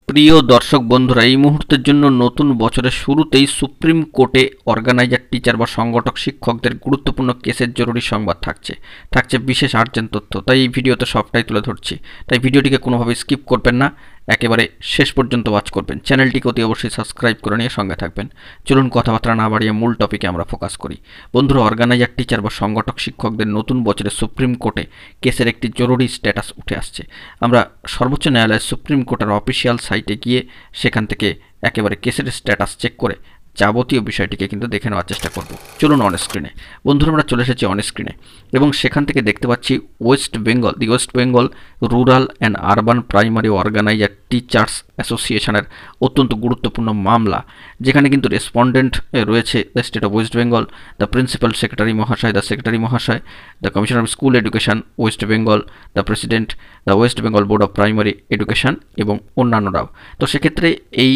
প্রিয় দর্শক বন্ধুরা, এই মুহূর্তের জন্য নতুন বছরের শুরুতেই সুপ্রিম কোর্টে অর্গানাইজার টিচার বা সংগঠক শিক্ষকদের গুরুত্বপূর্ণ কেসের জরুরি সংবাদ থাকছে বিশেষ আর্জেন্ট তথ্য। তাই এই ভিডিওতে সবটাই তুলে ধরছি, তাই ভিডিওটিকে কোনোভাবে স্কিপ করবেন না, একেবারে শেষ পর্যন্ত ওয়াচ করবেন। চ্যানেলটিকে অতি অবশ্যই সাবস্ক্রাইব করে নিয়ে সঙ্গে থাকবেন। চলুন কথাবার্তা না বাড়িয়ে মূল টপিকে আমরা ফোকাস করি। বন্ধুরা, অর্গানাইজার টিচার বা সংগঠক শিক্ষকদের নতুন বছরে সুপ্রিম কোর্টে কেসের একটি জরুরি স্ট্যাটাস উঠে আসছে। আমরা সর্বোচ্চ ন্যায়ালয়ের সুপ্রিম কোর্টের অফিসিয়াল সাইটে গিয়ে সেখান থেকে একেবারে কেসের স্ট্যাটাস চেক করে যাবতীয় বিষয়টিকে কিন্তু দেখে নেওয়ার চেষ্টা করব। চলুন অন স্ক্রিনে। বন্ধুরা, আমরা চলে এসেছি অন স্ক্রিনে এবং সেখান থেকে দেখতে পাচ্ছি West Bengal rural and urban primary organizer teachers অ্যাসোসিয়েশনের অত্যন্ত গুরুত্বপূর্ণ মামলা, যেখানে কিন্তু রেসপন্ডেন্ট রয়েছে the state of West Bengal, the principal secretary মহাশয়, দ্য সেক্রেটারি মহাশয়, the commissioner of school education West Bengal, the president, the West Bengal board of primary education এবং অন্যান্যরাও। তো সেক্ষেত্রে এই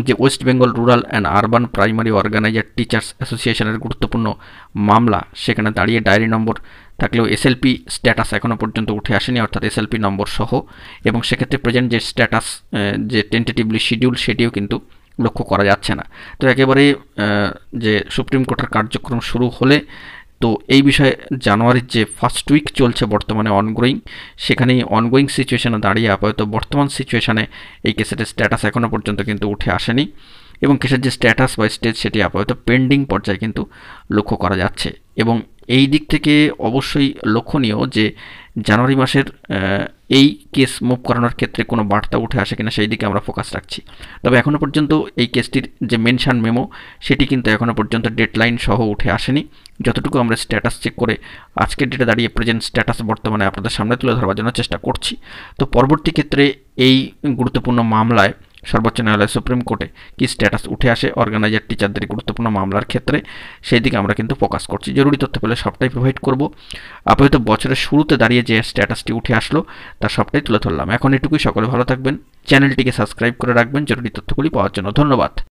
যে West Bengal rural and urban primary organizer teachers অ্যাসোসিয়েশনের গুরুত্বপূর্ণ মামলা, সেখানে দাঁড়িয়ে ডায়েরি নম্বর থাকলেও এসএলপি স্ট্যাটাস এখনও পর্যন্ত উঠে আসেনি, অর্থাৎ এসএলপি নম্বর সহ। এবং সেক্ষেত্রে প্রেজেন্ট যে স্ট্যাটাস, যে টেন্টেটিভলি শিডিউল, সেটিও কিন্তু লক্ষ্য করা যাচ্ছে না। তো একেবারে যে সুপ্রিম কোর্টের কার্যক্রম শুরু হলে তো এই বিষয়ে জানুয়ারির যে ফার্স্ট উইক চলছে বর্তমানে অনগোয়িং, সেখানেই অনগোয়িং সিচুয়েশনে দাঁড়িয়ে আপাতত বর্তমান সিচুয়েশনে এই কেসের স্ট্যাটাস এখনও পর্যন্ত কিন্তু উঠে আসেনি এবং কেসের যে স্ট্যাটাস বা স্টেজ সেটি আপাতত পেন্ডিং পর্যায়ে কিন্তু লক্ষ্য করা যাচ্ছে। এবং এই দিক থেকে অবশ্যই লক্ষণীয় যে জানুয়ারি মাসের এই কেস মুভ করানোর ক্ষেত্রে কোনো বার্তা উঠে আসে কিনা সেই দিকে আমরা ফোকাস রাখছি। তবে এখনও পর্যন্ত এই কেসটির যে মেনশন মেমো, সেটি কিন্তু এখনও পর্যন্ত ডেডলাইন সহ উঠে আসেনি। যতটুকু আমরা স্ট্যাটাস চেক করে আজকের ডেটে দাঁড়িয়ে প্রেজেন্ট স্ট্যাটাস বর্তমানে আপনাদের সামনে তুলে ধরবার জন্য চেষ্টা করছি। তো পরবর্তী ক্ষেত্রে এই গুরুত্বপূর্ণ মামলায় সর্বোচ্চ ন্যায়ালয় সুপ্রিম কোর্টে কি স্ট্যাটাস উঠে আসে অর্গানাইজার টিচারদের গুরুত্বপূর্ণ মামলার ক্ষেত্রে, সেই দিকে আমরা কিন্তু ফোকাস করছি। জরুরি তথ্য পেলে সবটাই প্রোভাইড করব। আপাতত বছরের শুরুতে দাঁড়িয়ে যে স্ট্যাটাসটি উঠে আসলো তার সবটাই তুলে ধরলাম। এখন এটুকুই, সকলে ভালো থাকবেন, চ্যানেলটিকে সাবস্ক্রাইব করে রাখবেন জরুরি তথ্যগুলি পাওয়ার জন্য। ধন্যবাদ।